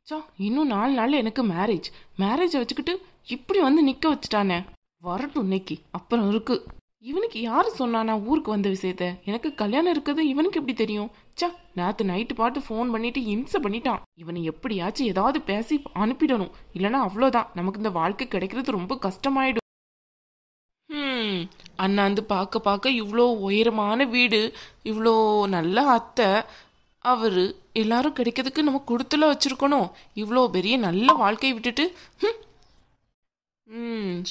சா, இன்னும் 4 நாள்ல எனக்கு மேரேஜை வச்சுக்கிட்டு இப்படி வந்து நிக்க வச்சுட்டானே. வரட்டும் இன்னைக்கு, அப்புறம் இருக்கு. இவனுக்கு யாரு சொன்னானா ஊருக்கு வந்த விஷயத்த? எனக்கு கல்யாணம் இருக்கிறது இவனுக்கு எப்படி தெரியும்? சா, நேத்து நைட்டு பாட்டு ஃபோன் பண்ணிட்டு இம்சை பண்ணிட்டான். இவனை எப்படியாச்சும் ஏதாவது பேசி அனுப்பிடணும், இல்லைன்னா அவ்வளோதான், நமக்கு இந்த வாழ்க்கை கிடைக்கிறது ரொம்ப கஷ்டமாயிடும். அண்ணாந்து பார்க்க பார்க்க இவ்வளோ உயரமான வீடு, இவ்வளோ நல்ல அத்தை, அவரு எல்லாரும் கிடைக்கிறதுக்கு நம்ம கொடுத்துல வச்சிருக்கணும். இவ்வளோ பெரிய நல்ல வாழ்க்கையை விட்டுட்டு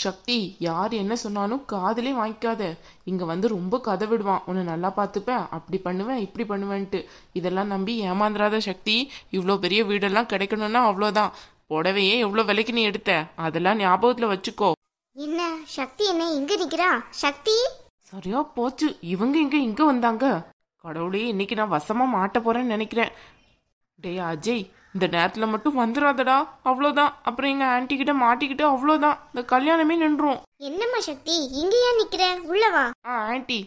சக்தி, யார் என்ன சொன்னாலும் காதலே வாங்கிக்காத. இங்க வந்து ரொம்ப கதை விடுவான், உன்னை நல்லா பார்த்துப்பேன், அப்படி பண்ணுவேன் இப்படி பண்ணுவேன்ட்டு. இதெல்லாம் நம்பி ஏமாந்துராத சக்தி. இவ்வளோ பெரிய வீடெல்லாம் கிடைக்கணும்னா அவ்வளோதான். புடவையே எவ்வளோ விலைக்கு நீ எடுத்த, அதெல்லாம் ஞாபகத்துல வச்சுக்கோ. என்ன சக்தி என்ன இங்க நிக்கிறா? சக்தி சரியா போச்சு, இவங்க இங்க வந்தாங்க. கடவுளே, இன்னைக்கு நான் வசமா மாட்ட போறேன்னு நினைக்கிறேன். டே அஜய், இந்த நேரத்துல மட்டும் வந்துடாதடா, அவ்வளோதான். அப்புறம் எங்க ஆன்டி கிட்ட மாட்டிக்கிட்டு அவ்வளோதான், இந்த கல்யாணமே நின்றும். என்னம்மா சக்தி இங்க ஏன் நிக்கிற? உள்ளவா. ஆன்டி,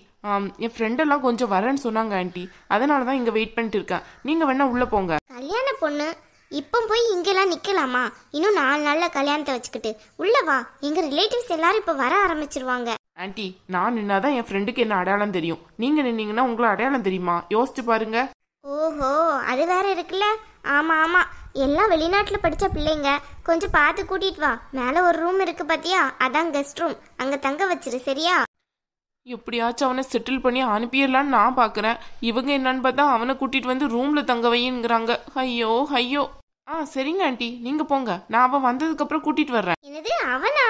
என் ஃப்ரெண்டெல்லாம் கொஞ்சம் வரேன்னு சொன்னாங்க ஆன்டி, அதனாலதான் இங்க வெயிட் பண்ணிட்டு இருக்கேன். நீங்க வேணா உள்ள போங்க. கல்யாண பொண்ணு இப்போ போய் இங்கெல்லாம் நிக்கலாமா? இன்னும் 4 நாள்ல கல்யாணத்தை வச்சுக்கிட்டு உள்ளவா. எங்க ரிலேட்டிவ்ஸ் எல்லாரும் இப்ப வர ஆரம்பிச்சிருவாங்க. ஆன்டி, நான் நின்னாதான் என் ஃப்ரெண்டுக்கு என்ன அடையாளம் தெரியும். நீங்க நின்னீங்கன்னா உங்களை அடையாளம் தெரியுமா? யோசிச்சு பாருங்க. ஓஹோ, அது வேற இருக்குல்ல. ஆமா ஆமா, எல்லாம் வெளிநாட்டுல படிச்ச பிள்ளைங்க. கொஞ்சம் பார்த்து கூட்டிட்டு வா. மேல ஒரு ரூம் இருக்கு பாத்தியா, அதான் கெஸ்ட் ரூம். அங்க தங்க வச்சிரு, சரியா? எப்படியாச்சும் அவனை செட்டில் பண்ணி அனுப்பிடலான்னு நான் பாக்குறேன். இவங்க என்னன்னு பார்த்தா அவனை கூட்டிட்டு வந்து ரூம்ல தங்க வைங்கிறாங்க. ஐயோ ஐயோ. சரிங்க ஆன்டி, நீங்க போங்க, நான் அவன் வந்ததுக்கு அப்புறம் கூட்டிட்டு வர்றேன். என்னது அவனா?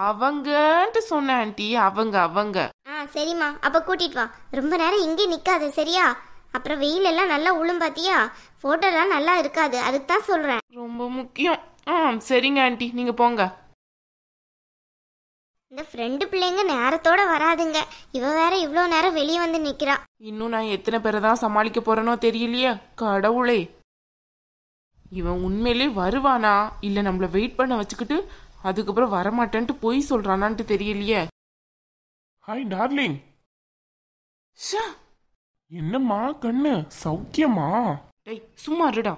அவங்கன்ட்டு சொன்ன ஆன்டி, அவங்க. சரிம்மா, அப்ப கூட்டிட்டு வா. ரொம்ப நேரம் இங்கே நிக்காது, சரியா? அப்புறம் வெயில் எல்லாம் நல்லா உளும் பாத்தியா, போட்டோலாம் நல்லா இருக்காது, அதுக்கு தான் சொல்றேன். ரொம்ப முக்கியம். சரிங்க ஆன்டி, நீங்க போங்க. இந்த ஃப்ரெண்டு பிள்ளைங்க நேரத்தோட வராதுங்க. இவ வேற இவ்வளோ நேரம் வெளியே வந்து நிக்கிறா. இன்னும் நான் எத்தனை பேரை தான் சமாளிக்க போறேனோ தெரியலையே. கடவுளே, இவன் உண்மையிலே வருவானா இல்ல நம்மள வெயிட் பண்ண வச்சுக்கிட்டு அதுக்கப்புறம் வரமாட்டேன்ட்டு பொய் சொல்றானான்ட்டு தெரியலையே. Hi darling. ஷா, என்னம்மா கண்ணு, சௌக்கியமா? டேய் சும்மா இருடா.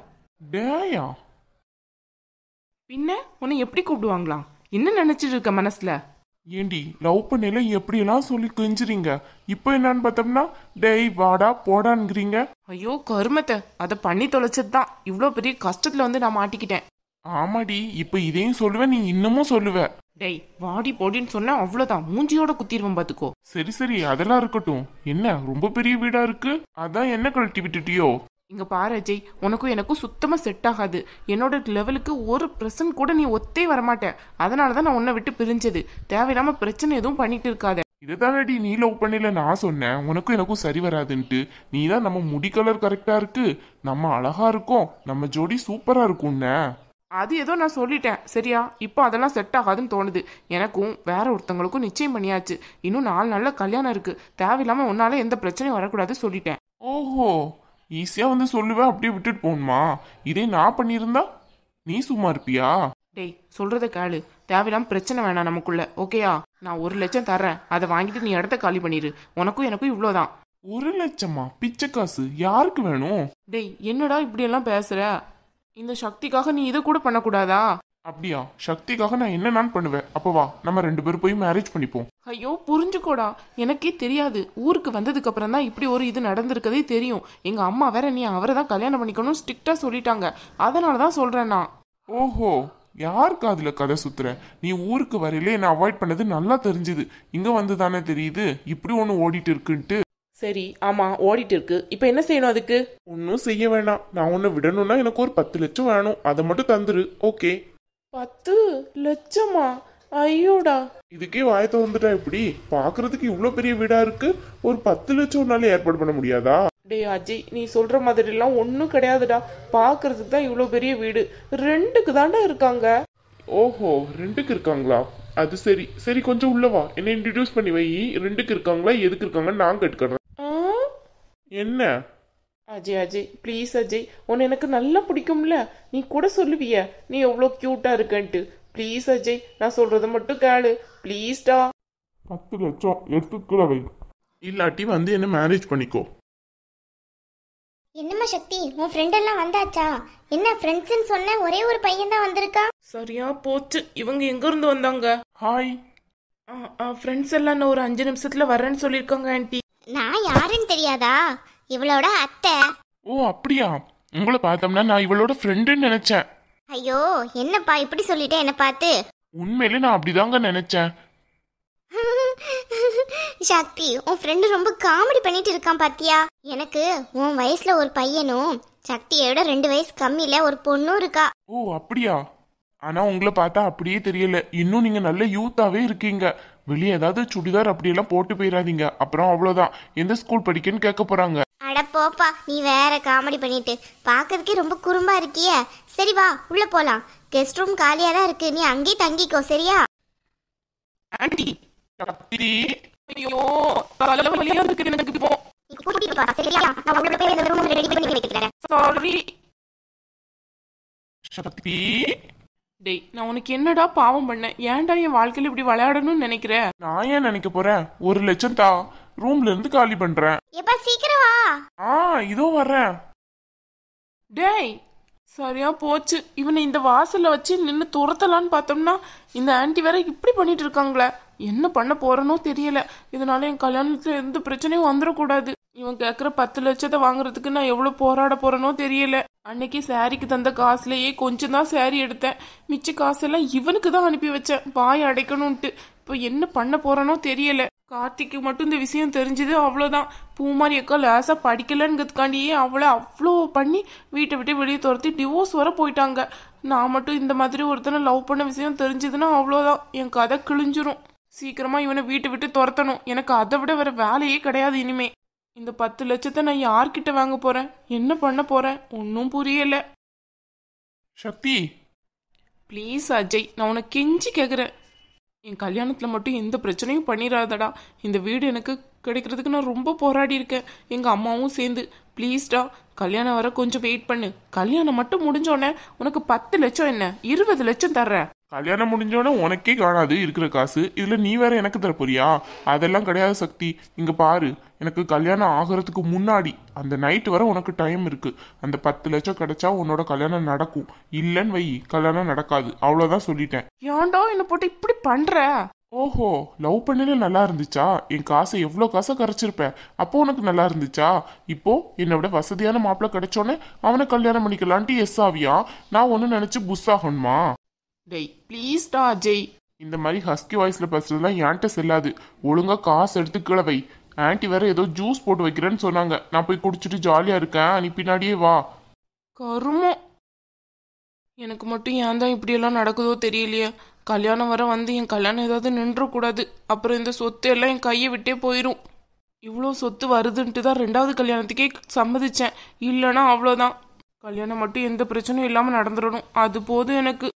டேயா, பின்ன உன்னை எப்படி கூப்பிடுவாங்களா? என்ன நினைச்சிட்டு இருக்க மனசுல? ஏண்டி லவ் பண்ணல எப்படியெல்லாம் சொல்லி கெஞ்சுறீங்க, இப்போ என்னன்னு பார்த்தோம்னா டேய் வாடா போடான்ங்கிறீங்க. ஐயோ கருமத்தை, அதை பண்ணி தொலைச்சதுதான் இவ்வளோ பெரிய கஷ்டத்துல வந்து நான் மாட்டிக்கிட்டேன். ஆமாடி, இப்போ இதையும் சொல்லுவேன், நீ இன்னமும் சொல்லுவ. டேய் வாடி போடின்னு சொன்ன அவ்வளோதான், மூஞ்சியோட குத்திடுவேன் பாத்துக்கோ. சரி சரி, அதெல்லாம் இருக்கட்டும். என்ன ரொம்ப பெரிய வீடா இருக்கு, அதான் என்ன கழட்டி விட்டுட்டியோ? இங்க பாரு அஜய், உனக்கும் எனக்கும் சுத்தமா செட் ஆகாது. என்னோட லெவலுக்கு ஒரு பிரசன்ட் கூட நீ ஒத்தே வரமாட்டேன். அதனாலதான் நான் உன்னை விட்டு பிரிஞ்சது. தேவையில்லாம பிரச்சனை எதுவும் பண்ணிட்டு இருக்காத. இதுதானடி நீ லவ் பண்ணல நான் சொன்னேன், உனக்கும் எனக்கும் சரி வராதுன்ட்டு. நீ தான் நம்ம முடி கலர் கரெக்டா இருக்கு, நம்ம அழகா இருக்கோம், நம்ம ஜோடி சூப்பரா இருக்கும்ன. அது ஏதோ நான் சொல்லிட்டேன் சரியா. இப்போ அதெல்லாம் செட் ஆகாதுன்னு தோணுது. எனக்கும் வேற ஒருத்தங்களுக்கும் நிச்சயம் பண்ணியாச்சு. இன்னும் 4 நாள்ல கல்யாணம் இருக்கு. தேவையில்லாம உன்னால எந்த பிரச்சனையும் வரக்கூடாது சொல்லிட்டேன். ஓஹோ, ஈஸியா வந்து சொல்லுவேன், அப்படியே விட்டுட்டு போகணுமா? இதே நான் பண்ணியிருந்தா நீ சும்மா இருப்பியா? டேய் சொல்றத கேளு, தேவையில்லாம பிரச்சனை வேணாம் நமக்குள்ள, ஓகேயா? நான் 1 லட்சம் தர்றேன், அதை வாங்கிட்டு நீ இடத்த காலி பண்ணிரு. உனக்கும் எனக்கும் இவ்வளோதான். 1 லட்சமா? பிச்சை காசு யாருக்கு வேணும்? டேய் என்னடா இப்படி எல்லாம் பேசுற? இந்த சக்திக்காக நீ இதை கூட பண்ணக்கூடாதா? அப்படியா? சக்திக்காக நான் என்னன்னு பண்ணுவேன். அப்ப வா, நம்ம 2 பேரும் போய் மேரேஜ் பண்ணிப்போம். ஐயோ புரிஞ்சுக்கோடா, எனக்கே தெரியாது. ஊருக்கு வந்ததுக்கு அப்புறம் தான் இப்படி ஒரு இது நடந்திருக்கதே தெரியும். எங்க அம்மா வேற நீ அவரை தான் கல்யாணம் பண்ணிக்கணும் ஸ்ட்ரிக்டா சொல்லிட்டாங்க. அதனாலதான் சொல்றேன் நான். ஓஹோ, யாருக்கு அதுல கதை சுத்துற? நீ ஊருக்கு வரையில என்ன அவாய்ட் பண்ணது நல்லா தெரிஞ்சுது. இங்க வந்து தானே தெரியுது இப்படி ஒண்ணு ஓடிட்டு இருக்குன்ட்டு. சரி ஆமா ஓடிட்டு இருக்கு, இப்ப என்ன செய்யணும் அதுக்கு? ஒன்னும் செய்ய வேண்டாம். நான் உன்னை விடணும்னா எனக்கு ஒரு 10 லட்சம் வேணும், அதை மட்டும் தந்துரு. ஓகே? 10 லட்சமா? ஐயோடா. இதுக்கே வாயத்தை வந்துட்டா எப்படி? பாக்குறதுக்கு இவ்வளவு பெரிய வீடா இருக்கு, ஒரு 10 லட்சம்னால ஏற்பாடு பண்ண முடியாதா? டே அஜய், நீ சொல்ற மாதிரி எல்லாம் ஒன்னும் கிடையாதுடா. பாக்குறதுக்கு தான் இவ்வளவு பெரிய வீடு, 2க்கு தாண்டா இருக்காங்க. ஓஹோ, 2க்கு இருக்காங்களா? அது சரி சரி, கொஞ்சம் உள்ளவா, என்ன இன்ட்ரடியூஸ் பண்ணி வை. 2க்கு இருக்காங்களா எதுக்கு இருக்காங்கன்னு நான் கேட்டுக்கிறேன். என்ன அஜய் அஜய் ப்ளீஸ் அஜய், உன்னை எனக்கு நல்லா பிடிக்கும்ல, நீ கூட சொல்லுவிய நீ எவ்வளோ கியூட்டா இருக்கன்ட்டு. ப்ளீஸ் அஜய், நான் சொல்றத மட்டும் கேளு ப்ளீஸ்டா. 10 லட்சம் எடுத்துக்கல வை, இல்லாட்டி வந்து என்ன மேரேஜ் பண்ணிக்கோ. என்னம்மா சக்தி, உன் ஃப்ரெண்ட் எல்லாம் வந்தாச்சா? என்ன ஃப்ரெண்ட்ஸ்னு சொன்ன, ஒரே ஒரு பையன் தான் வந்திருக்கா? சரியா போச்சு. இவங்க எங்க இருந்து வந்தாங்க? ஹாய். ஃப்ரெண்ட்ஸ் எல்லாம் இன்னும் ஒரு 5 நிமிஷத்துல வரேன்னு சொல்லியிருக்காங்க ஆன்ட்டி. நான் யாருன்னு தெரியாதா? இவளோட அத்தை. ஓ அப்படியா? உங்களை பார்த்தோம்னா நான் இவளோட ஃப்ரெண்டுன்னு நினைச்சேன். ஐயோ, என்னப்பா இப்படி சொல்லிட்டே என்ன பார்த்து? உண்மையிலே நான் அப்படிதாங்க நினைச்சேன். சக்தி, உன் ஃப்ரெண்டு ரொம்ப காமெடி பண்ணிட்டு இருக்கான் பாத்தியா? எனக்கு உன் வயசுல ஒரு பையனும் சக்தியோட 2 வயசு கம்மியில ஒரு பொண்ணும் இருக்கா. ஓ அப்படியா? ஆனா உங்களை பார்த்தா அப்படியே தெரியல. இன்னும் நீங்க நல்ல யூத்தாவே இருக்கீங்க. வெளியே ஏதாவது சுடிதார் அப்படியெல்லாம் போட்டு போயிடாதீங்க, அப்புறம் அவ்வளவுதான். எந்த ஸ்கூல் படிக்கன்னு கேட்க போறாங்க. அட போப்பா, நீ வேற காமெடி பண்ணிட்டு. பாக்கிறதுக்கே ரொம்ப குறும்பா இருக்கியே. சரி வா, உள்ள போலாம். கெஸ்ட் ரூம் காலியா தான் இருக்கு, நீ அங்கேயே தங்கிக்கோ, சரியா? ஆன்ட்டி, சக்தி. ஐயோ தலைவலியா இருக்கு எனக்கு இப்போ. நீ கூட்டிட்டு வா, சரியா? நான் உள்ள போய் இந்த ரூம் ரெடி பண்ணி வைக்கிறேன். சாரி. சக்தி. டேய், நான் உனக்கு என்னடா பாவம் பண்ணேன்? ஏன்டா என் வாழ்க்கையில இப்படி விளையாடணும்னு நினைக்கிற? நான் ஏன் நினைக்க போறேன்? 1 லட்சம் தா, ரூம்ல இருந்து காலி பண்றேன். எப்பா சீக்கிரம் வா. இதோ வர்றேன். டேய், சரியா போச்சு. இவனை இந்த வாசல்ல வச்சு நின்று துரத்தலான்னு பார்த்தோம்னா இந்த ஆன்ட்டி வேற இப்படி பண்ணிட்டு இருக்காங்களே. என்ன பண்ண போறனோ தெரியல. இதனால என் கல்யாணத்துல எந்த பிரச்சனையும் வந்துடக்கூடாது. இவன் கேட்குற 10 லட்சத்தை வாங்குறதுக்கு நான் எவ்வளவு போராட போறேனோ தெரியல. அன்னைக்கு சாரிக்கு தந்த காசுலயே கொஞ்சம் தான் சாரி எடுத்தேன். மிச்ச காசெல்லாம் இவனுக்கு தான் அனுப்பி வச்சேன், வாய் அடைக்கணும்ட்டு. இப்போ என்ன பண்ண போறேனோ தெரியல. கார்த்திக்கு மட்டும் இந்த விஷயம் தெரிஞ்சது அவ்வளோதான். பூமாரி அக்கா லேசா படிக்கலங்கிறதுக்காண்டியே அவளை அவ்வளோ பண்ணி வீட்டை விட்டு வெளியே துரத்தி டிவோர்ஸ் வர போயிட்டாங்க. நான் மட்டும் இந்த மாதிரி ஒருத்தனை லவ் பண்ண விஷயம் தெரிஞ்சதுன்னா அவ்வளோதான், என் கதை கிழிஞ்சிரும். சீக்கிரமா இவனை வீட்டை விட்டு துரத்தணும். எனக்கு அதை விட வேற வேலையே கிடையாது இனிமே. இந்த 10 லட்சத்தை நான் யார்கிட்ட வாங்க போறேன்? என்ன பண்ண போறேன்? ஒன்னும் புரியல. சக்தி, ப்ளீஸ் அஜய், நான் உனக்கு கெஞ்சி கேட்குறேன். என் கல்யாணத்தில் மட்டும் எந்த பிரச்சனையும் பண்ணிடாதடா. இந்த வீடு எனக்கு கிடைக்கிறதுக்கு நான் ரொம்ப போராடி இருக்கேன், எங்கள் அம்மாவும் சேர்ந்து. ப்ளீஸ்டா, கல்யாணம் வர கொஞ்சம் வெயிட் பண்ணு. கல்யாணம் மட்டும் முடிஞ்சோடனே உனக்கு 10 லட்சம் என்ன 20 லட்சம் தர்றேன். கல்யாணம் முடிஞ்சோடனே உனக்கே காணாது இருக்கிற காசு, இதுல நீ வேற எனக்கு தர போறியா? அதெல்லாம் கிடையாது சக்தி. இங்க பாரு, எனக்கு கல்யாணம் ஆகிறதுக்கு முன்னாடி அந்த நைட்டு வரை உனக்கு டைம் இருக்கு. அந்த 10 லட்சம் கிடைச்சா உன்னோட கல்யாணம் நடக்கும். இல்லன்னு வை, கல்யாணம் நடக்காது. அவ்வளவுதான் சொல்லிட்டேன். ஏன்டா என்ன போட்டு இப்படி பண்ற? ஓஹோ, லவ் பண்ணல நல்லா இருந்துச்சா? என் காசை எவ்வளோ காசை கரைச்சிருப்பேன். அப்போ உனக்கு நல்லா இருந்துச்சா? இப்போ என்னை விட வசதியான மாப்பிள்ள கிடைச்சோன்னே அவனை கல்யாணம் பண்ணிக்கலான்ட்டு எஸ் ஆவியா? நான் ஒன்னு நினைச்சு புஷ் ஆகணுமா? டேய் ப்ளீஸ்டா அஜய். இந்த மாதிரி ஹஸ்கி வாய்ஸ்ல பேசுறதுலாம் என்கிட்ட செல்லாது. ஒழுங்கா காசு எடுத்து கீழே வை. ஆன்ட்டி வேற ஏதோ ஜூஸ் போட்டு வைக்கிறேன்னு சொன்னாங்க. நான் போய் குடிச்சிட்டு ஜாலியா இருக்கேன், நீ பின்னாடியே வா. கருமம். எனக்கு மட்டும் ஏன் தான் இப்படியெல்லாம் நடக்குதோ தெரியலையே. கல்யாணம் வர வந்து என் கல்யாணம் ஏதாவது நின்றக்கூடாது. அப்புறம் இந்த சொத்து எல்லாம் என் கையை விட்டே போயிடும். இவ்வளோ சொத்து வருதுன்ட்டு தான் 2வது கல்யாணத்துக்கே சம்மதிச்சேன். இல்லைன்னா அவ்வளோதான். கல்யாணம் மட்டும் எந்த பிரச்சனையும் இல்லாமல் நடந்துடணும், அது போதும் எனக்கு.